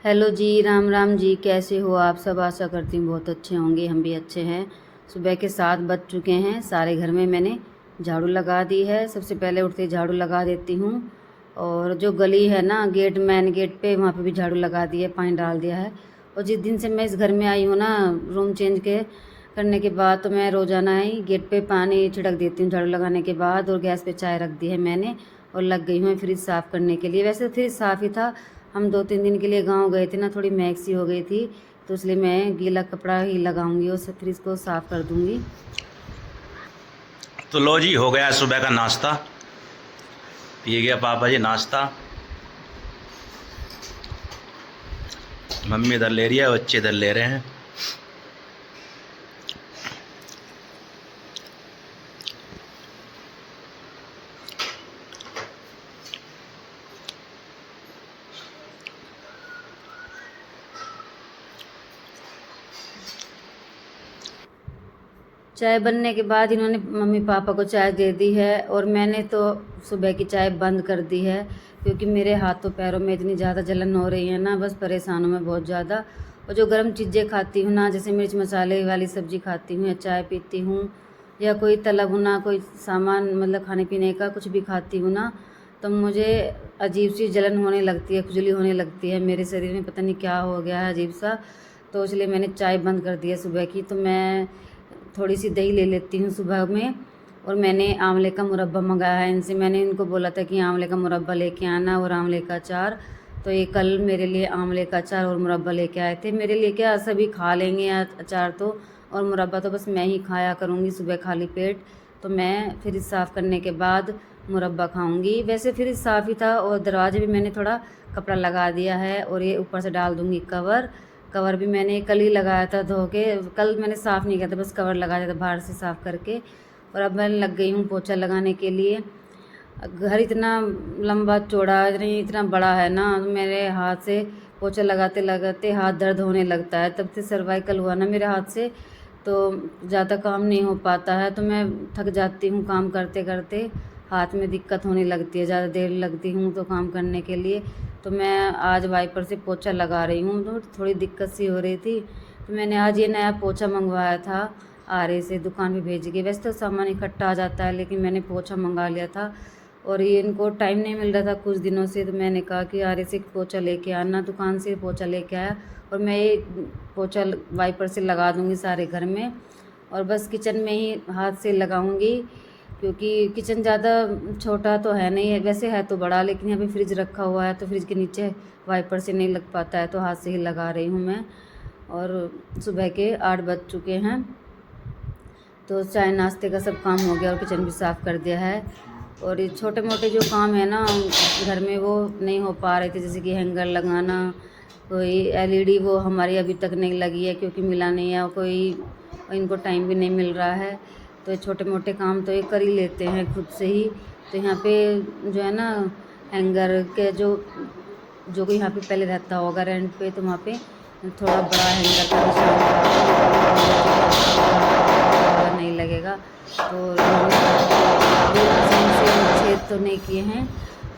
Hello जी, राम राम जी। कैसे हो आप सब? आशा करती हूँ बहुत अच्छे होंगे। हम भी अच्छे हैं। सुबह के 7 बज चुके हैं। सारे घर में मैंने झाड़ू लगा दी है। सबसे पहले उठते झाड़ू लगा देती हूँ। और जो गली है ना, मेन गेट पे, वहाँ पे भी झाड़ू लगा दिया, पानी डाल दिया है। और जिस दिन से मैं इस घर में आई हूँ ना, रूम चेंज करने के बाद, तो मैं रोज़ाना ही गेट पे पानी छिड़क देती हूँ झाड़ू लगाने के बाद। और गैस पे चाय रख दी है मैंने, और लग गई हूँ फ्रिज साफ़ करने के लिए। वैसे फ्रिज साफ़ ही था। हम 2-3 दिन के लिए गांव गए थे ना, थोड़ी महक सी हो गई थी, तो इसलिए मैं गीला कपड़ा ही लगाऊंगी और फ्रिज को साफ़ कर दूंगी। तो लो जी, हो गया सुबह का नाश्ता। पी गया पापा जी नाश्ता। मम्मी इधर ले रही है, बच्चे इधर ले रहे हैं। चाय बनने के बाद इन्होंने मम्मी पापा को चाय दे दी है, और मैंने तो सुबह की चाय बंद कर दी है, क्योंकि मेरे हाथों पैरों में इतनी ज़्यादा जलन हो रही है ना, बस परेशान हूँ मैं बहुत ज़्यादा। और जो गर्म चीज़ें खाती हूँ ना, जैसे मिर्च मसाले वाली सब्ज़ी खाती हूँ, या चाय पीती हूँ, या कोई तला भुना कोई सामान, मतलब खाने पीने का कुछ भी खाती हूँ ना, तो मुझे अजीब सी जलन होने लगती है, खुजली होने लगती है मेरे शरीर में। पता नहीं क्या हो गया है अजीब सा। तो इसलिए मैंने चाय बंद कर दी है सुबह की। तो मैं थोड़ी सी दही ले लेती हूँ सुबह में। और मैंने आंवले का मुरब्बा मंगाया है इनसे। मैंने इनको बोला था कि आंवले का मुरब्बा लेके आना और आंवले का अचार। तो ये कल मेरे लिए आंवले का अचार और मुरब्बा लेके आए थे। मेरे लिए क्या, सभी खा लेंगे अचार तो, और मुरब्बा तो बस मैं ही खाया करूँगी सुबह खाली पेट। तो मैं फ्रिज साफ़ करने के बाद मुरब्बा खाऊंगी। वैसे फ्रिज साफ़ ही था, और दरवाजे भी मैंने थोड़ा कपड़ा लगा दिया है, और ये ऊपर से डाल दूँगी कवर। कवर भी मैंने कल ही लगाया था धो के। कल मैंने साफ़ नहीं किया था, बस कवर लगाया था बाहर से साफ़ करके। और अब मैं लग गई हूँ पोछा लगाने के लिए। घर इतना लंबा चौड़ा, इतना बड़ा है ना, मेरे हाथ से पोछा लगाते लगाते हाथ दर्द होने लगता है। तब से सर्वाइकल हुआ ना मेरे हाथ से, तो ज़्यादा काम नहीं हो पाता है। तो मैं थक जाती हूँ काम करते करते, हाथ में दिक्कत होने लगती है, ज़्यादा देर लगती हूँ तो काम करने के लिए। तो मैं आज वाइपर से पोछा लगा रही हूँ, तो थोड़ी दिक्कत सी हो रही थी। तो मैंने आज ये नया पोछा मंगवाया था आरे से, दुकान पे भेज के। वैसे तो सामान इकट्ठा आ जाता है, लेकिन मैंने पोछा मंगा लिया था। और ये इनको टाइम नहीं मिल रहा था कुछ दिनों से, तो मैंने कहा कि आरे से पोछा लेके आना। दुकान से पोछा लेके आया, और मैं ये पोछा वाइपर से लगा दूँगी सारे घर में। और बस किचन में ही हाथ से लगाऊंगी, क्योंकि किचन ज़्यादा छोटा तो है नहीं है, वैसे है तो बड़ा, लेकिन यहाँ पे फ्रिज रखा हुआ है, तो फ्रिज के नीचे वाइपर से नहीं लग पाता है, तो हाथ से ही लगा रही हूँ मैं। और सुबह के 8 बज चुके हैं। तो चाय नाश्ते का सब काम हो गया, और किचन भी साफ़ कर दिया है। और ये छोटे मोटे जो काम है ना घर में, वो नहीं हो पा रहे थे, जैसे कि हैंगर लगाना, कोई एलईडी वो हमारी अभी तक नहीं लगी है, क्योंकि मिला नहीं है, और कोई इनको टाइम भी नहीं मिल रहा है। तो ये छोटे मोटे काम तो ये कर ही लेते हैं खुद से ही। तो यहाँ पे जो है ना, हैंगर के जो कोई यहाँ पे पहले रहता होगा रेंट पे, तो वहाँ पे थोड़ा बड़ा हैंगर का निशान था, तो नहीं लगेगा। तो मशीन से छेद तो नहीं किए हैं,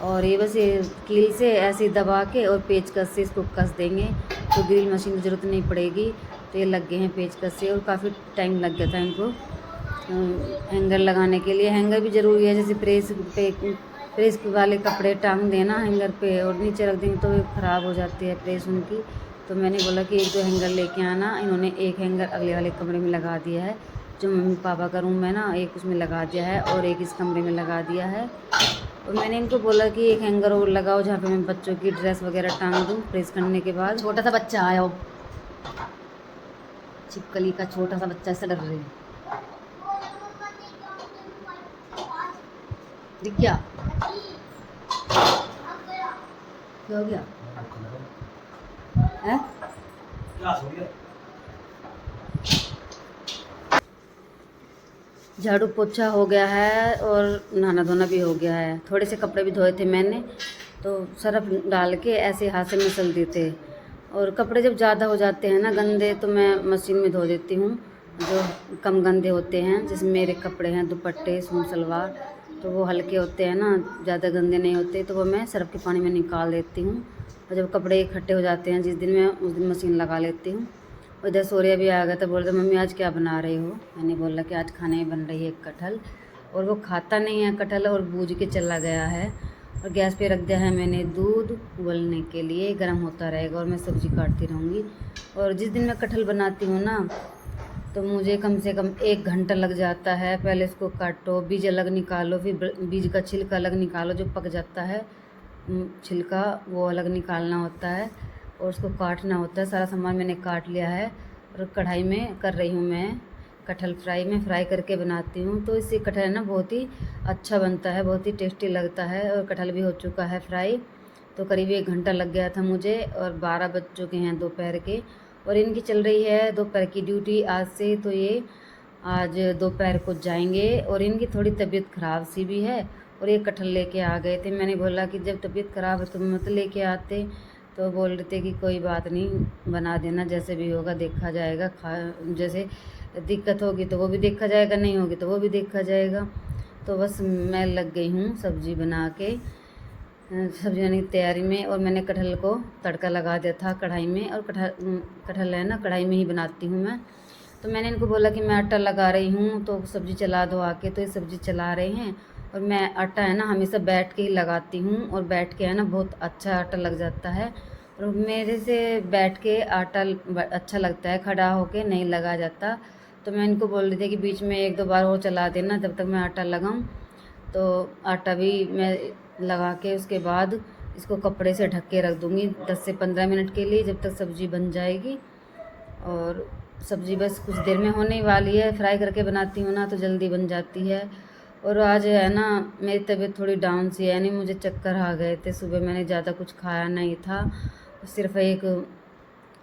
और ये बस ये कील से ऐसे दबा के और पेचकस से इसको कस देंगे, तो ड्रिल मशीन की ज़रूरत नहीं पड़ेगी। तो ये लग गए हैं पेचकस से, और काफ़ी टाइम लग गया था इनको हैंगर लगाने के लिए। हैंगर भी ज़रूरी है, जैसे प्रेस वाले कपड़े टांग देना हैंगर पे, और नीचे रख देंगे तो ख़राब हो जाती है प्रेस उनकी। तो मैंने बोला कि 1-2 हैंगर लेके आना। इन्होंने एक हैंगर अगले वाले कमरे में लगा दिया है, जो मम्मी पापा का रूम है ना, एक उसमें लगा दिया है, और एक इस कमरे में लगा दिया है। और मैंने इनको बोला कि एक हैंगर और लगाओ, जहाँ पे मैं बच्चों की ड्रेस वगैरह टांग दूँ प्रेस करने के बाद। छोटा सा बच्चा आया हो, छिपकली का छोटा सा बच्चा, ऐसा डर रही है। दिख गया? क्या हो गया है? झाड़ू पोछा हो गया है, और नहाना धोना भी हो गया है। थोड़े से कपड़े भी धोए थे मैंने, तो सरफ डाल के ऐसे हाथ से मसल देते। और कपड़े जब ज़्यादा हो जाते हैं ना गंदे, तो मैं मशीन में धो देती हूँ। जो कम गंदे होते हैं, जैसे मेरे कपड़े हैं, दुपट्टे, सूट सलवार, तो वो हल्के होते हैं ना, ज़्यादा गंदे नहीं होते, तो वो मैं सरफ के पानी में निकाल देती हूँ। और जब कपड़े इकट्ठे हो जाते हैं जिस दिन मैं उस दिन मशीन लगा लेती हूँ। उधर सूर्य भी आ गया तो बोलते मम्मी आज क्या बना रही हो। मैंने बोला कि आज खाने में बन रही है कटहल, और वो खाता नहीं है कटहल और बूझ के चला गया है। और गैस पे रख दिया है मैंने दूध उबलने के लिए, गर्म होता रहेगा और मैं सब्ज़ी काटती रहूँगी। और जिस दिन मैं कटहल बनाती हूँ ना तो मुझे कम से कम 1 घंटा लग जाता है। पहले इसको काटो, बीज अलग निकालो, फिर बीज का छिलका अलग निकालो, जो पक जाता है छिलका वो अलग निकालना होता है और उसको काटना होता है। सारा सामान मैंने काट लिया है और कढ़ाई में कर रही हूँ मैं कटहल फ्राई। मैं फ्राई करके बनाती हूँ तो इससे कटहल ना बहुत ही अच्छा बनता है, बहुत ही टेस्टी लगता है। और कटहल भी हो चुका है फ्राई, तो करीब 1 घंटा लग गया था मुझे। और 12 बज चुके हैं दोपहर के, और इनकी चल रही है दोपहर की ड्यूटी आज से। तो ये आज दोपहर को जाएंगे और इनकी थोड़ी तबीयत ख़राब सी भी है। और ये कटहल लेके आ गए थे। मैंने बोला कि जब तबीयत ख़राब है तो मत लेके आते, तो बोल रहे थे कि कोई बात नहीं, बना देना, जैसे भी होगा देखा जाएगा। जैसे दिक्कत होगी तो वो भी देखा जाएगा, नहीं होगी तो वो भी देखा जाएगा। तो बस मैं लग गई हूँ सब्ज़ी बना के, सब्ज़ी बनाने की तैयारी में। और मैंने कटहल को तड़का लगा दिया था कढ़ाई में, और कटहल है ना कढ़ाई में ही बनाती हूँ मैं। तो मैंने इनको बोला कि मैं आटा लगा रही हूँ तो सब्ज़ी चला दो आके, तो ये सब्ज़ी चला रहे हैं। और मैं आटा है ना हमेशा बैठ के ही लगाती हूँ, और बैठ के है ना बहुत अच्छा आटा लग जाता है। और मेरे से बैठ के आटा अच्छा लगता है, खड़ा होके नहीं लगा जाता। तो मैं इनको बोल रही थी कि बीच में 1-2 बार और चला देना जब तक मैं आटा लगाऊँ। तो आटा भी मैं लगा के उसके बाद इसको कपड़े से ढक के रख दूँगी 10 से 15 मिनट के लिए, जब तक सब्ज़ी बन जाएगी। और सब्ज़ी बस कुछ देर में होने ही वाली है। फ्राई करके बनाती हूँ ना तो जल्दी बन जाती है। और आज है ना मेरी तबीयत थोड़ी डाउन सी है, यानी मुझे चक्कर आ गए थे। सुबह मैंने ज़्यादा कुछ खाया नहीं था, सिर्फ एक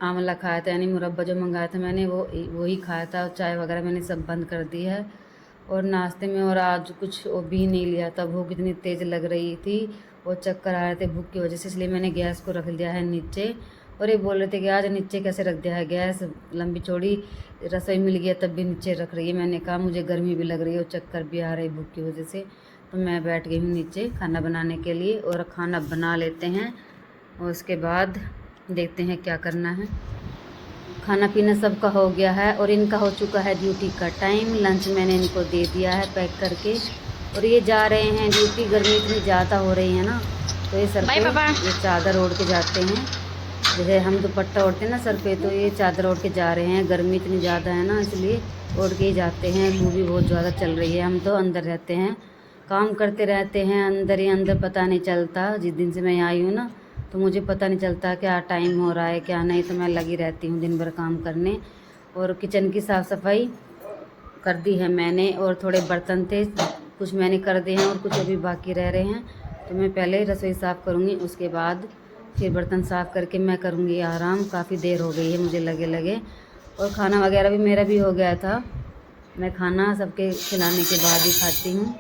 आंवला खाया था, यानी मुरब्बा जो मंगाया था मैंने वो ही खाया था। और चाय वगैरह मैंने सब बंद कर दी है। और नाश्ते में और आज कुछ वो भी नहीं लिया था, भूख इतनी तेज़ लग रही थी और चक्कर आ रहे थे भूख की वजह से, इसलिए मैंने गैस को रख दिया है नीचे। और ये बोल रहे थे कि आज नीचे कैसे रख दिया है गैस, लंबी चौड़ी रसोई मिल गया तब भी नीचे रख रही है। मैंने कहा मुझे गर्मी भी लग रही है और चक्कर भी आ रही है भूख की वजह से। तो मैं बैठ गई हूँ नीचे खाना बनाने के लिए, और खाना बना लेते हैं और उसके बाद देखते हैं क्या करना है। खाना पीना सबका हो गया है और इनका हो चुका है ड्यूटी का टाइम। लंच मैंने इनको दे दिया है पैक करके, और ये जा रहे हैं ड्यूटी। गर्मी इतनी ज़्यादा हो रही है ना, तो ये सर पे ये चादर ओढ़ के जाते हैं। जैसे हम दुपट्टा ओढ़ते हैं ना सर पे, तो ये चादर ओढ़ के जा रहे हैं। गर्मी इतनी ज़्यादा है ना, इसलिए ओढ़ के ही जाते हैं। धूप भी बहुत ज़्यादा चल रही है। हम तो अंदर रहते हैं, काम करते रहते हैं अंदर ही अंदर, पता नहीं चलता। जिस दिन से मैं आई हूँ ना तो मुझे पता नहीं चलता क्या टाइम हो रहा है क्या नहीं, तो मैं लगी रहती हूँ दिन भर काम करने। और किचन की साफ़ सफाई कर दी है मैंने, और थोड़े बर्तन थे कुछ मैंने कर दिए हैं और कुछ अभी बाकी रह रहे हैं। तो मैं पहले रसोई साफ़ करूँगी, उसके बाद फिर बर्तन साफ़ करके मैं करूँगी आराम। काफ़ी देर हो गई है मुझे लगे। और खाना वगैरह भी मेरा भी हो गया था। मैं खाना सबके खिलाने के बाद ही खाती हूँ।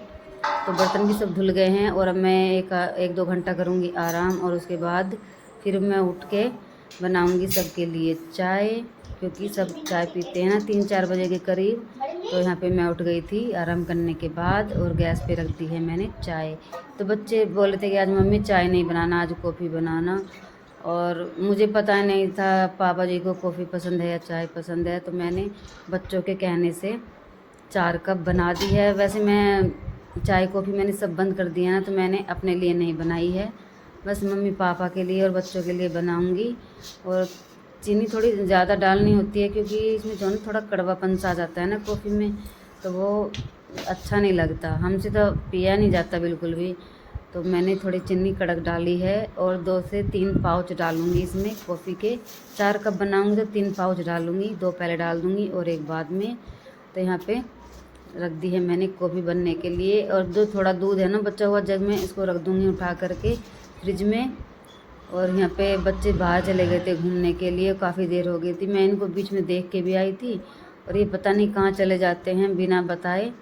तो बर्तन भी सब धुल गए हैं, और अब मैं 1-2 घंटा करूँगी आराम। और उसके बाद फिर मैं उठ के बनाऊँगी सबके लिए चाय, क्योंकि सब चाय पीते हैं ना 3-4 बजे के करीब। तो यहाँ पे मैं उठ गई थी आराम करने के बाद, और गैस पे रख दी है मैंने चाय। तो बच्चे बोले थे कि आज मम्मी चाय नहीं बनाना, आज कॉफ़ी बनाना। और मुझे पता नहीं था पापा जी को कॉफ़ी पसंद है या चाय पसंद है, तो मैंने बच्चों के कहने से 4 कप बना दी है। वैसे मैं चाय कॉफ़ी मैंने सब बंद कर दिया ना, तो मैंने अपने लिए नहीं बनाई है, बस मम्मी पापा के लिए और बच्चों के लिए बनाऊंगी। और चीनी थोड़ी ज़्यादा डालनी होती है, क्योंकि इसमें जो है ना थोड़ा कड़वापन सा आ जाता है ना कॉफ़ी में, तो वो अच्छा नहीं लगता, हमसे तो पिया नहीं जाता बिल्कुल भी। तो मैंने थोड़ी चीनी कड़क डाली है, और 2 से 3 पाउच डालूँगी इसमें कॉफ़ी के। 4 कप बनाऊँगी तो 3 पाउच डालूँगी, 2 पहले डाल दूँगी और 1 बाद में। तो यहाँ पे रख दी है मैंने कॉफ़ी बनने के लिए। और जो थोड़ा दूध है ना बचा हुआ जग में, इसको रख दूँगी उठा करके फ्रिज में। और यहाँ पे बच्चे बाहर चले गए थे घूमने के लिए, काफ़ी देर हो गई थी। मैं इनको बीच में देख के भी आई थी, और ये पता नहीं कहाँ चले जाते हैं बिना बताए।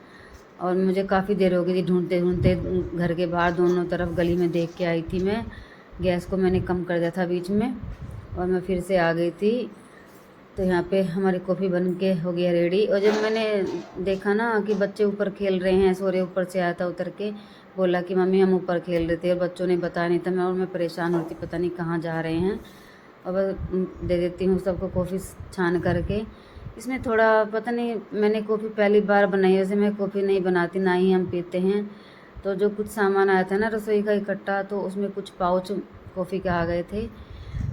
और मुझे काफ़ी देर हो गई थी ढूंढते ढूंढते, घर के बाहर दोनों तरफ गली में देख के आई थी मैं। गैस को मैंने कम कर दिया था बीच में, और मैं फिर से आ गई थी। तो यहाँ पे हमारी कॉफ़ी बन के हो गया रेडी। और जब मैंने देखा ना कि बच्चे ऊपर खेल रहे हैं, सो रहे ऊपर से आया था उतर के, बोला कि मम्मी हम ऊपर खेल रहे थे और बच्चों ने बताया नहीं था। मैं परेशान होती, पता नहीं कहाँ जा रहे हैं। अब दे देती हूँ सबको कॉफ़ी छान करके। इसमें थोड़ा पता नहीं, मैंने कॉफ़ी पहली बार बनाई है, वैसे मैं कॉफ़ी नहीं बनाती, ना ही हम पीते हैं। तो जो कुछ सामान आया था ना रसोई का इकट्ठा, तो उसमें कुछ पाउच कॉफ़ी के आ गए थे।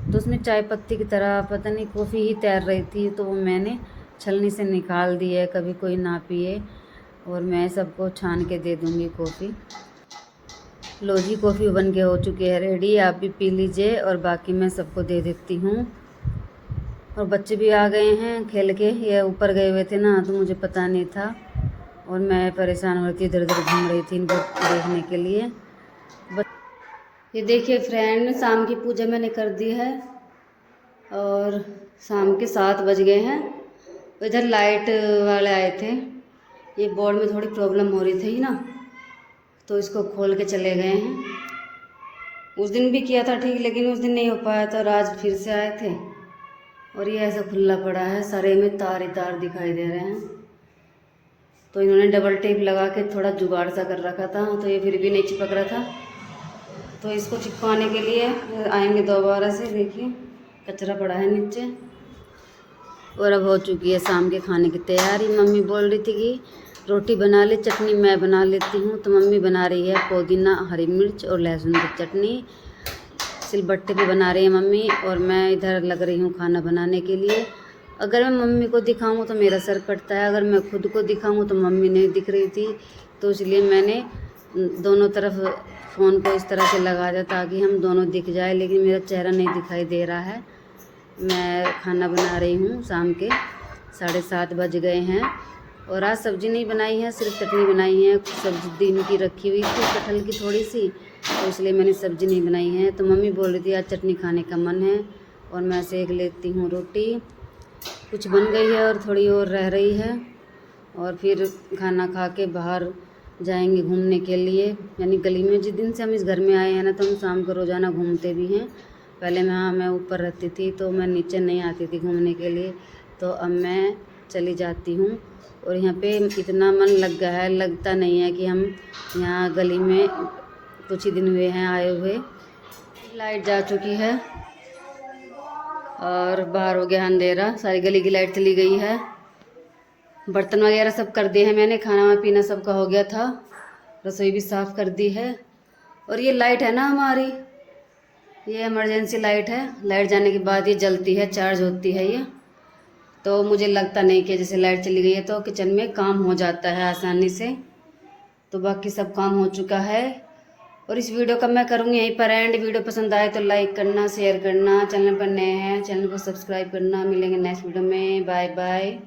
तो उसमें चाय पत्ती की तरह पता नहीं कॉफ़ी ही तैर रही थी, तो वो मैंने छलनी से निकाल दी है, कभी कोई ना पिए। और मैं सबको छान के दे दूँगी कॉफ़ी। लो जी, कॉफ़ी बन के हो चुकी है रेडी, आप भी पी लीजिए और बाकी मैं सबको दे देती हूँ। और बच्चे भी आ गए हैं खेल के, ये ऊपर गए हुए थे ना, तो मुझे पता नहीं था और मैं परेशान हो रही थी, इधर उधर घूम रही थी इनको देखने के लिए। ये देखिए फ्रेंड, शाम की पूजा मैंने कर दी है और शाम के 7 बज गए हैं। इधर लाइट वाले आए थे, ये बोर्ड में थोड़ी प्रॉब्लम हो रही थी ना, तो इसको खोल के चले गए हैं। उस दिन भी किया था ठीक, लेकिन उस दिन नहीं हो पाया था और आज फिर से आए थे और ये ऐसा खुला पड़ा है, सारे में तार ही तार दिखाई दे रहे हैं। तो इन्होंने डबल टेप लगा के थोड़ा जुगाड़ सा कर रखा था, तो ये फिर भी नहीं चिपक रहा था। तो इसको चिपकाने के लिए आएंगे दोबारा से। देखिए कचरा पड़ा है नीचे। और अब हो चुकी है शाम के खाने की तैयारी। मम्मी बोल रही थी कि रोटी बना ले, चटनी मैं बना लेती हूँ। तो मम्मी बना रही है पुदीना, हरी मिर्च और लहसुन की चटनी, सिलबट्टे पे बना रही है मम्मी, और मैं इधर लग रही हूँ खाना बनाने के लिए। अगर मैं मम्मी को दिखाऊँ तो मेरा सर कटता है, अगर मैं खुद को दिखाऊँ तो मम्मी नहीं दिख रही थी, तो इसलिए मैंने दोनों तरफ फ़ोन को इस तरह से लगा दिया ताकि हम दोनों दिख जाए, लेकिन मेरा चेहरा नहीं दिखाई दे रहा है। मैं खाना बना रही हूँ, शाम के 7:30 बज गए हैं और आज सब्ज़ी नहीं बनाई है, सिर्फ चटनी बनाई है। सब्ज़ी दिन की रखी हुई थी कटहल की थोड़ी सी, तो इसलिए मैंने सब्ज़ी नहीं बनाई है। तो मम्मी बोल रही थी आज चटनी खाने का मन है और मैं सेक लेती हूँ रोटी। कुछ बन गई है और थोड़ी और रह रही है, और फिर खाना खा के बाहर जाएंगे घूमने के लिए, यानी गली में। जिस दिन से हम इस घर में आए हैं ना, तो हम शाम को रोज़ाना घूमते भी हैं। पहले मैं ऊपर रहती थी तो मैं नीचे नहीं आती थी घूमने के लिए, तो अब मैं चली जाती हूँ। और यहाँ पे इतना मन लग गया है, लगता नहीं है कि हम यहाँ गली में कुछ ही दिन हुए हैं आए हुए। लाइट जा चुकी है और बाहर हो गया अंधेरा, सारी गली की लाइट चली गई है। बर्तन वगैरह सब कर दिए हैं मैंने, खाना पीना सबका हो गया था, रसोई भी साफ़ कर दी है। और ये लाइट है ना हमारी, ये इमरजेंसी लाइट है, लाइट जाने के बाद ये जलती है, चार्ज होती है ये। तो मुझे लगता नहीं कि जैसे लाइट चली गई है तो किचन में काम हो जाता है आसानी से। तो बाकी सब काम हो चुका है और इस वीडियो का मैं करूँगी यहीं पर एंड। वीडियो पसंद आए तो लाइक करना, शेयर करना, चैनल पर नए हैं चैनल को सब्सक्राइब करना। मिलेंगे नेक्स्ट वीडियो में, बाय बाय।